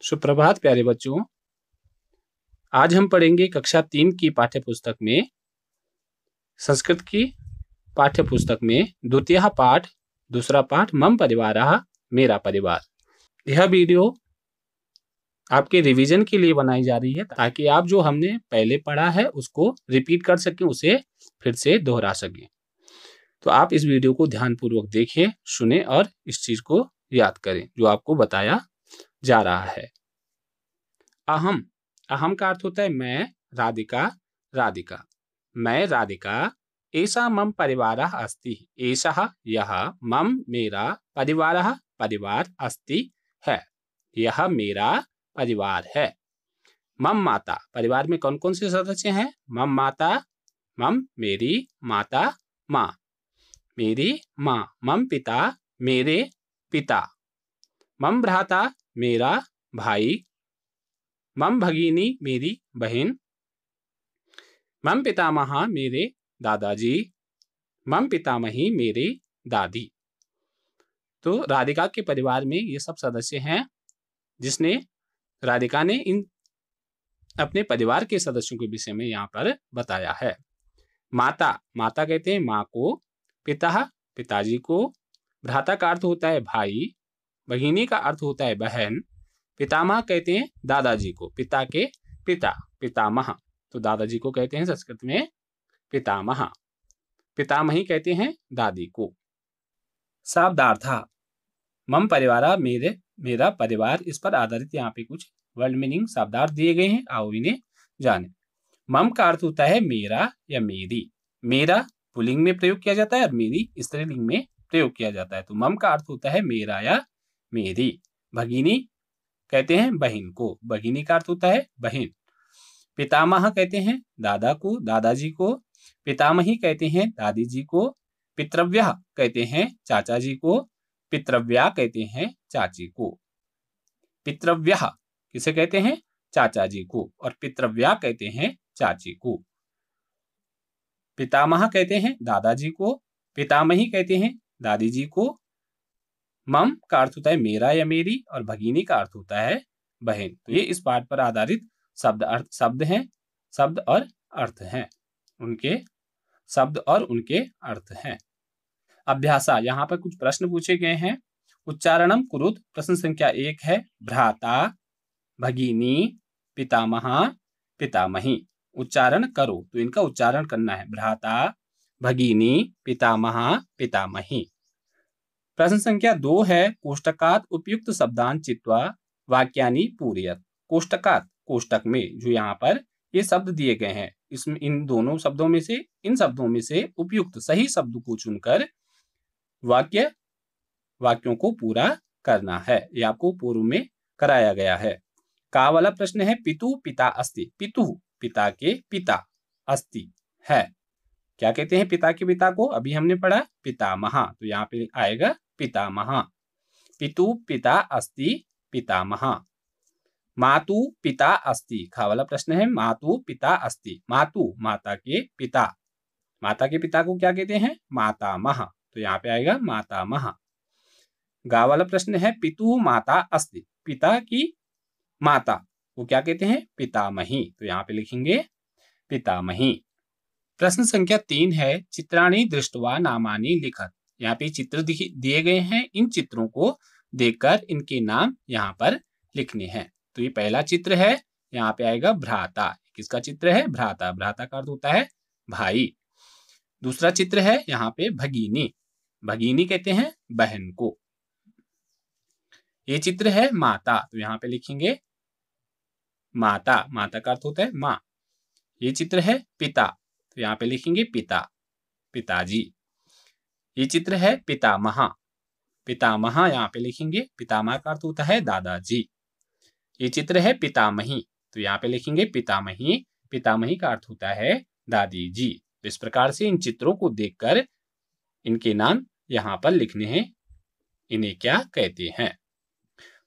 सुप्रभात प्यारे बच्चों। आज हम पढ़ेंगे कक्षा 3 की पाठ्य पुस्तक में संस्कृत की पाठ्य पुस्तक में द्वितीय पाठ दूसरा पाठ मम परिवारः मेरा परिवार। यह वीडियो आपके रिवीजन के लिए बनाई जा रही है ताकि आप जो हमने पहले पढ़ा है उसको रिपीट कर सकें, उसे फिर से दोहरा सकें। तो आप इस वीडियो को ध्यानपूर्वक देखें, सुने और इस चीज को याद करें जो आपको बताया जा रहा है। अहम, अहम का अर्थ होता है मैं, राधिका, राधिका, मैं राधिका, एषा मम परिवारः अस्ति, एषः यह, मम मेरा, परिवारः परिवार, अस्ति है, यह मेरा परिवार है। मम माता, परिवार में कौन कौन से सदस्य हैं? मम माता, मम मेरी माता, माँ मेरी माँ, मम पिता मेरे पिता, मम भ्राता मेरा भाई, मम भगिनी मेरी बहन, मम पितामह मेरे दादाजी, मम पितामही मेरी दादी। तो राधिका के परिवार में ये सब सदस्य हैं जिसने राधिका ने इन अपने परिवार के सदस्यों के विषय में यहाँ पर बताया है। माता, माता कहते हैं माँ को, पिता पिताजी को, भ्राता का अर्थ होता है भाई, भगिनी का अर्थ होता है बहन, पितामह कहते हैं दादाजी को, पिता के पिता पितामह, तो दादाजी को कहते हैं संस्कृत में पितामह, पितामही कहते हैं दादी को। शब्दार्थ, मम परिवार मेरा परिवार, इस पर आधारित यहाँ पे कुछ वर्ड मीनिंग शब्दार्थ दिए गए हैं, आओ इन्हें जाने। मम का अर्थ होता है मेरा या मेरी, मेरा पुल्लिंग में प्रयोग किया जाता है और मेरी स्त्रीलिंग में प्रयोग किया जाता है, तो मम का अर्थ होता है मेरा या मेरी। भगिनी कहते हैं बहन को, भगिनी का अर्थ होता है बहन। पितामह कहते हैं दादा को, दादाजी को, पितामही कहते हैं दादी जी को, पितृव्यः कहते हैं चाचा जी को, पितृव्या कहते हैं चाची को। पितृव्यः किसे कहते हैं? चाचा जी को, और पितृव्या कहते हैं चाची को। पितामह कहते हैं दादाजी को, पितामही कहते हैं दादी जी को। मम का अर्थ होता है मेरा या मेरी, और भगिनी का अर्थ होता है बहन। तो ये इस पाठ पर आधारित शब्द हैं, शब्द और अर्थ हैं, उनके शब्द और उनके अर्थ हैं। अभ्यासा, यहाँ पर कुछ प्रश्न पूछे गए हैं। उच्चारणम कुरुत, प्रश्न संख्या 1 है भ्राता, भगिनी, पितामह, पितामही। उच्चारण करो, तो इनका उच्चारण करना है, भ्राता, भगिनी, पितामह, पितामही। प्रश्न संख्या 2 है कोष्टकात् उपयुक्त शब्दान चित्वा वाक्यानि पूरयत। कोष्टकात्, कोष्टक में जो यहाँ पर ये शब्द दिए गए हैं, इसमें इन दोनों शब्दों में से, इन शब्दों में से उपयुक्त सही शब्द को चुनकर वाक्यों को पूरा करना है। ये आपको पूर्व में कराया गया है। का वाला प्रश्न है पितु पिता अस्ति, पितु पिता के पिता, अस्ति है, क्या कहते हैं पिता के पिता को? अभी हमने पढ़ा पितामह, तो यहाँ पे आएगा पितामह। पितु पिता अस्ति, पितामह। मातु पिता अस्ति, खा वाला प्रश्न है मातु पिता अस्ति, मातु माता के पिता, माता के पिता को क्या कहते हैं? मातामह, तो यहाँ पे आएगा मातामह। गा वाला प्रश्न है पितु माता अस्ति, पिता की माता वो क्या कहते हैं? पितामही, तो यहाँ पे लिखेंगे पितामही। प्रश्न संख्या 3 है चित्राणि दृष्ट्वा नामानि लिखत। यहाँ पे चित्र दिए गए हैं, इन चित्रों को देखकर इनके नाम यहाँ पर लिखने हैं। तो ये पहला चित्र है, यहाँ पे आएगा भ्राता, किसका चित्र है? भ्राता, भ्राता का अर्थ होता है भाई। दूसरा चित्र है यहाँ पे भगिनी, भगिनी कहते हैं बहन को। ये चित्र है माता, तो यहाँ पे लिखेंगे माता, माता का अर्थ होता है माँ। ये चित्र है पिता, तो यहाँ पे लिखेंगे पिता, पिताजी। ये चित्र है पितामह, पितामह यहाँ पे लिखेंगे, पितामह का अर्थ होता है दादाजी। ये चित्र है पितामही, तो यहाँ पे लिखेंगे पितामही, पितामही का अर्थ होता है दादी जी। तो इस प्रकार से इन चित्रों को देखकर इनके नाम यहाँ पर लिखने हैं, इन्हें क्या कहते हैं।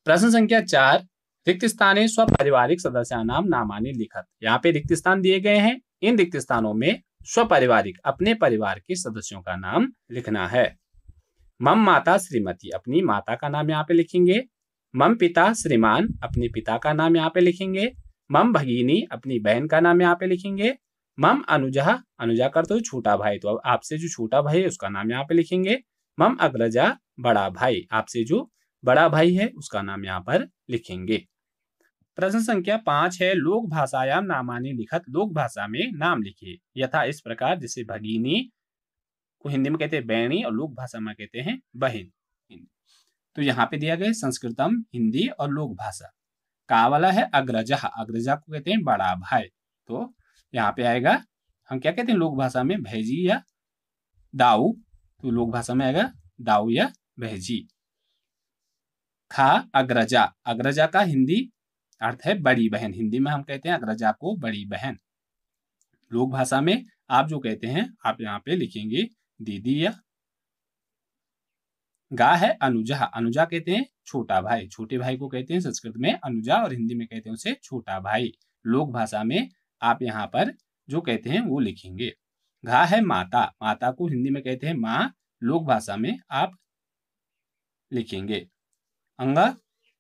प्रश्न संख्या 4 रिक्त स्थाने स्वपारिवारिक सदस्यानाम नामानि लिखत। यहाँ पे रिक्त स्थान दिए गए हैं, इन रिक्त स्थानों में स्वपारिवारिक अपने परिवार के सदस्यों का नाम लिखना है। मम माता श्रीमती, अपनी माता का नाम यहाँ पे लिखेंगे। मम पिता श्रीमान, अपने पिता का नाम यहाँ पे लिखेंगे। मम भगिनी, अपनी बहन का नाम यहाँ पे लिखेंगे। मम अनुजा, अनुजा कर तो छोटा भाई, तो अब आपसे जो छोटा भाई है उसका नाम यहाँ पे लिखेंगे। मम अग्रजा, बड़ा भाई, आपसे जो बड़ा भाई है उसका नाम यहाँ पर लिखेंगे। प्रश्न संख्या 5 है, लोक भाषायाम नामानि लिखत, लोक भाषा में नाम लिखिए यथा इस प्रकार, जैसे भगिनी को हिंदी में कहते हैं बैणी और लोक भाषा में कहते हैं बहन। तो यहाँ पे दिया गया संस्कृतम हिंदी और लोक भाषा। का वाला है अग्रजा, अग्रजा को कहते हैं बड़ा भाई, तो यहाँ पे आएगा, हम क्या कहते हैं लोक भाषा में, भैजी या दाऊ, तो लोक भाषा में आएगा दाऊ या भैजी। खा अग्रजा, अग्रजा का हिंदी अर्थ है बड़ी बहन, हिंदी में हम कहते हैं अग्रजा को बड़ी बहन। लोक भाषा में आप जो कहते हैं आप यहाँ पे लिखेंगे दीदी या। गा है अनुजा, अनुजा कहते हैं छोटा भाई, छोटे भाई को कहते हैं संस्कृत में अनुजा और हिंदी में कहते हैं उसे छोटा भाई। लोक भाषा में आप यहाँ पर जो कहते हैं वो लिखेंगे। घा है माता, माता को हिंदी में कहते हैं माँ, लोक भाषा में आप लिखेंगे। अंगा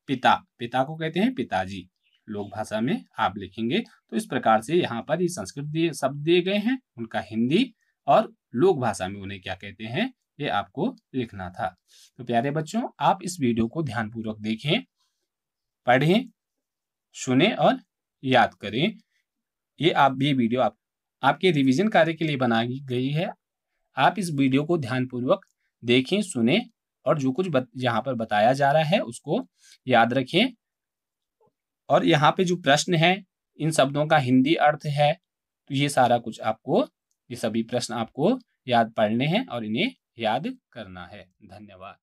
पिता, पिता को कहते हैं पिताजी, लोक भाषा में आप लिखेंगे। तो इस प्रकार से यहाँ पर ये संस्कृत शब्द दिए गए हैं, उनका हिंदी और लोक भाषा में उन्हें क्या कहते हैं ये आपको लिखना था। तो प्यारे बच्चों, आप इस वीडियो को ध्यानपूर्वक देखें, पढ़ें, सुने और याद करें। ये वीडियो आपके रिवीजन कार्य के लिए बनाई गई है। आप इस वीडियो को ध्यानपूर्वक देखें, सुने और जो कुछ यहाँ पर बताया जा रहा है उसको याद रखें। और यहाँ पे जो प्रश्न है इन शब्दों का हिंदी अर्थ है, तो ये सारा कुछ आपको, ये सभी प्रश्न आपको याद पढ़ने हैं और इन्हें याद करना है। धन्यवाद।